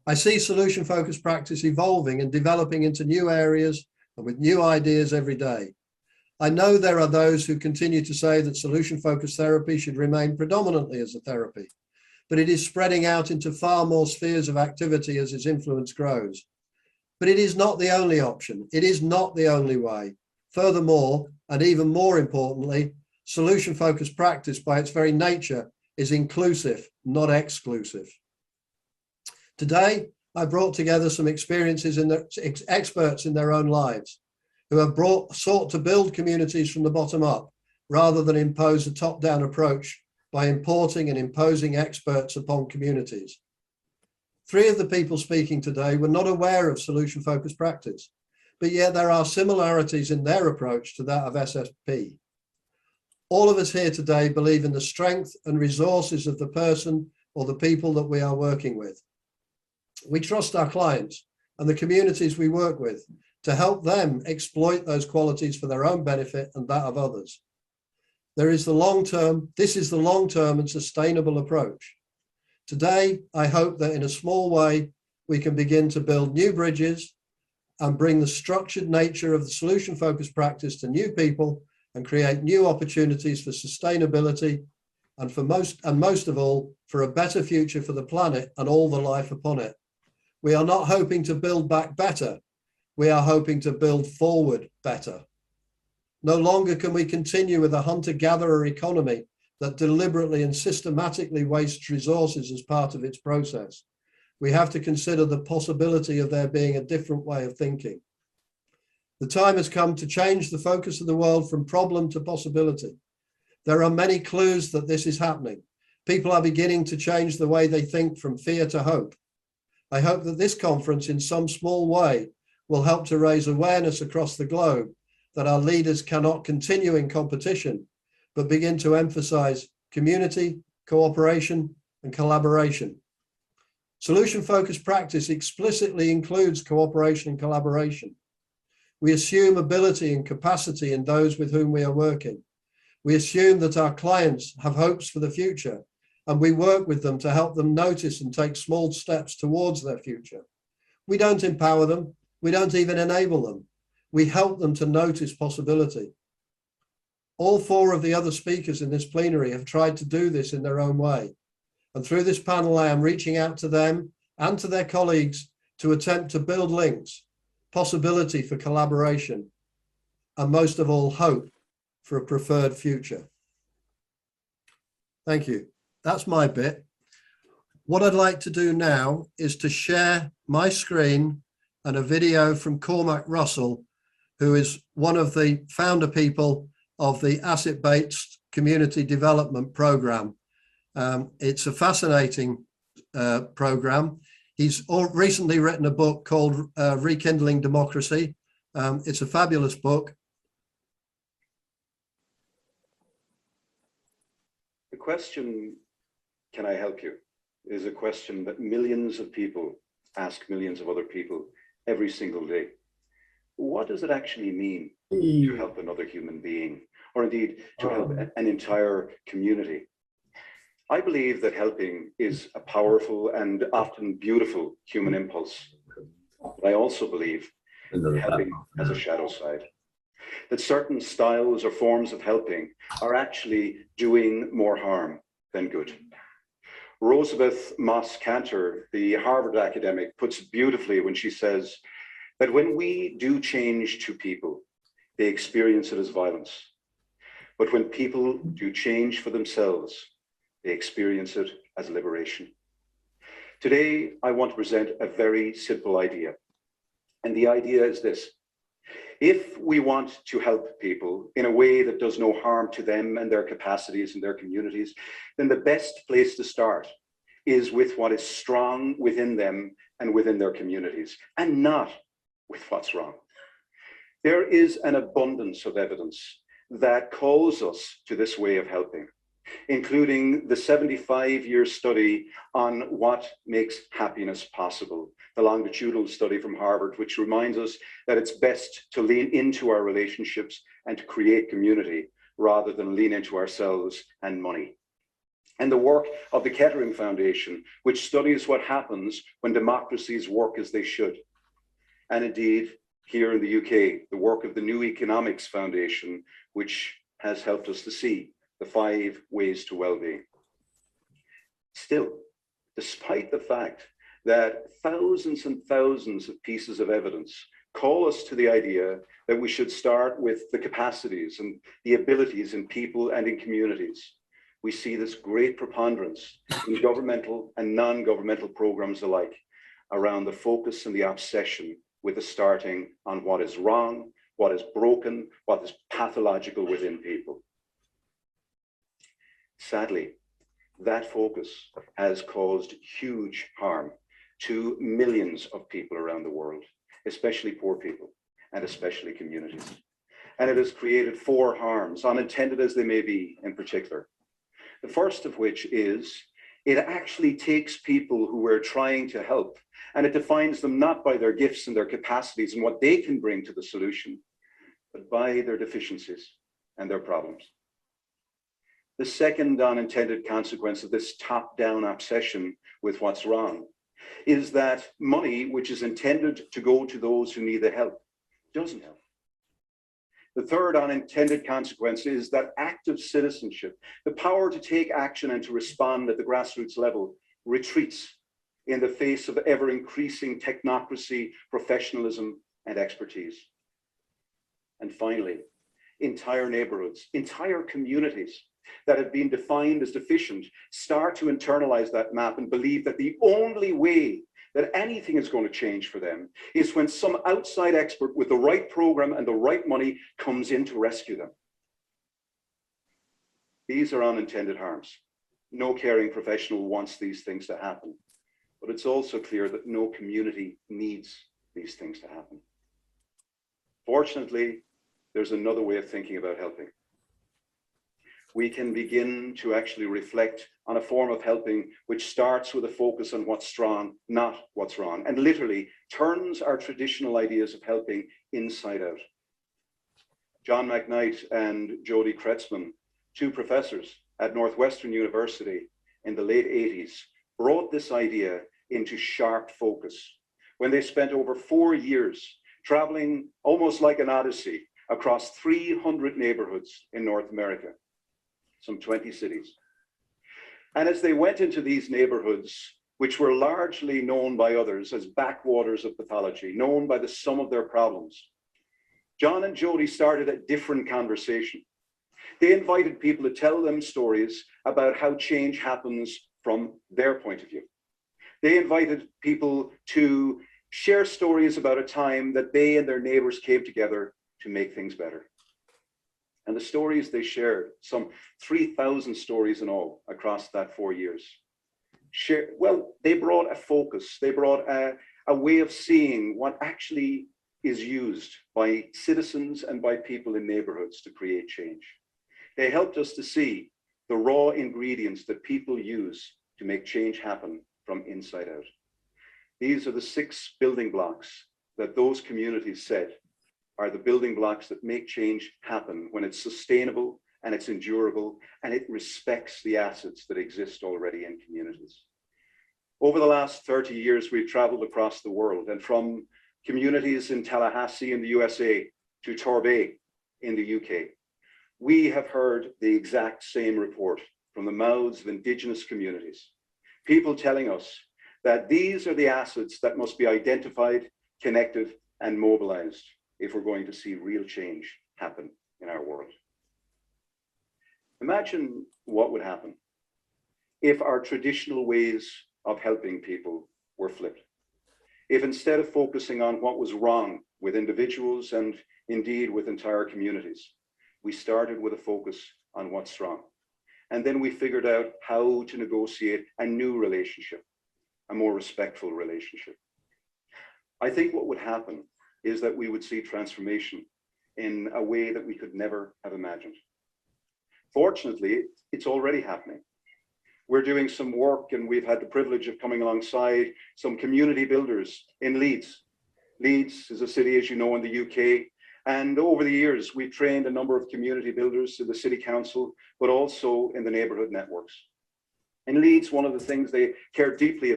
I see solution-focused practice evolving and developing into new areas and with new ideas every day. I know there are those who continue to say that solution-focused therapy should remain predominantly as a therapy, but it is spreading out into far more spheres of activity as its influence grows. But it is not the only option. It is not the only way. Furthermore, and even more importantly, solution-focused practice by its very nature is inclusive, not exclusive. Today, I brought together some experiences in experts in their own lives who have sought to build communities from the bottom up rather than impose a top-down approach by importing and imposing experts upon communities. 3 of the people speaking today were not aware of solution-focused practice, but yet there are similarities in their approach to that of SFP. All of us here today believe in the strength and resources of the person or the people that we are working with. We trust our clients and the communities we work with to help them exploit those qualities for their own benefit and that of others. This is the long-term and sustainable approach. Today, I hope that in a small way, we can begin to build new bridges and bring the structured nature of the solution-focused practice to new people and create new opportunities for sustainability and most of all, for a better future for the planet and all the life upon it. We are not hoping to build back better. We are hoping to build forward better. No longer can we continue with a hunter-gatherer economy that deliberately and systematically wastes resources as part of its process. We have to consider the possibility of there being a different way of thinking. The time has come to change the focus of the world from problem to possibility. There are many clues that this is happening. People are beginning to change the way they think from fear to hope. I hope that this conference in some small way will help to raise awareness across the globe that our leaders cannot continue in competition, but begin to emphasize community, cooperation, and collaboration. Solution-focused practice explicitly includes cooperation and collaboration. We assume ability and capacity in those with whom we are working. We assume that our clients have hopes for the future, and we work with them to help them notice and take small steps towards their future. We don't empower them. We don't even enable them. We help them to notice possibility. All 4 of the other speakers in this plenary have tried to do this in their own way. And through this panel, I am reaching out to them and to their colleagues to attempt to build links, possibility for collaboration, and most of all, hope for a preferred future. Thank you. That's my bit. What I'd like to do now is to share my screen and a video from Cormac Russell, who is one of the founder people of the Asset-Based Community Development Program. It's a fascinating program. He's recently written a book called Rekindling Democracy. It's a fabulous book. The question, can I help you, is a question that millions of people ask millions of other people every single day. What does it actually mean to help another human being, or indeed to help an entire community? I believe that helping is a powerful and often beautiful human impulse. But I also believe that helping has a shadow side, that certain styles or forms of helping are actually doing more harm than good. Rosabeth Moss Kanter, the Harvard academic, puts it beautifully when she says that when we do change to people, they experience it as violence. But when people do change for themselves, they experience it as liberation. Today, I want to present a very simple idea. And the idea is this: if we want to help people in a way that does no harm to them and their capacities and their communities, then the best place to start is with what is strong within them and within their communities, and not with what's wrong. There is an abundance of evidence that calls us to this way of helping, including the 75-year study on what makes happiness possible, the longitudinal study from Harvard, which reminds us that it's best to lean into our relationships and to create community rather than lean into ourselves and money. and the work of the Kettering Foundation, which studies what happens when democracies work as they should. And indeed, here in the UK, the work of the New Economics Foundation, which has helped us to see the 5 ways to well-being. Still, despite the fact that thousands and thousands of pieces of evidence call us to the idea that we should start with the capacities and the abilities in people and in communities, we see this great preponderance in governmental and non-governmental programs alike around the focus and the obsession with the starting on what is wrong, what is broken, what is pathological within people. Sadly, that focus has caused huge harm to millions of people around the world, especially poor people and especially communities. And it has created 4 harms, unintended as they may be in particular. The first of which is it actually takes people who we're trying to help, and it defines them not by their gifts and their capacities and what they can bring to the solution, but by their deficiencies and their problems. The second unintended consequence of this top-down obsession with what's wrong is that money, which is intended to go to those who need the help, doesn't help. The third unintended consequence is that active citizenship, the power to take action and to respond at the grassroots level, retreats in the face of ever-increasing technocracy, professionalism, and expertise. And finally, entire neighborhoods, entire communities that have been defined as deficient start to internalize that map and believe that the only way that anything is going to change for them is when some outside expert with the right program and the right money comes in to rescue them. These are unintended harms. No caring professional wants these things to happen, but it's also clear that no community needs these things to happen. Fortunately, there's another way of thinking about helping. We can begin to actually reflect on a form of helping which starts with a focus on what's strong, not what's wrong, and literally turns our traditional ideas of helping inside out. John McKnight and Jody Kretzmann, 2 professors at Northwestern University in the late 80s, brought this idea into sharp focus when they spent over 4 years traveling almost like an odyssey across 300 neighborhoods in North America, some 20 cities. And as they went into these neighborhoods, which were largely known by others as backwaters of pathology, known by the sum of their problems, John and Jody started a different conversation. They invited people to tell them stories about how change happens from their point of view. They invited people to share stories about a time that they and their neighbors came together to make things better. And the stories they shared, some 3,000 stories in all across that 4 years, they brought a focus, they brought a way of seeing what actually is used by citizens and by people in neighborhoods to create change. They helped us to see the raw ingredients that people use to make change happen from inside out. These are the 6 building blocks that those communities said are the building blocks that make change happen when it's sustainable and it's endurable and it respects the assets that exist already in communities. Over the last 30 years, we've traveled across the world, and from communities in Tallahassee in the USA to Torbay in the UK, we have heard the exact same report from the mouths of Indigenous communities, people telling us that these are the assets that must be identified, connected, and mobilized if we're going to see real change happen in our world. Imagine what would happen if our traditional ways of helping people were flipped. If instead of focusing on what was wrong with individuals and indeed with entire communities, we started with a focus on what's wrong. And then we figured out how to negotiate a new relationship, a more respectful relationship. I think what would happen is that we would see transformation in a way that we could never have imagined. Fortunately, it's already happening. We're doing some work, and we've had the privilege of coming alongside some community builders in Leeds. Leeds is a city, as you know, in the UK. And over the years, we've trained a number of community builders in the city council, but also in the neighborhood networks. In Leeds, one of the things they care deeply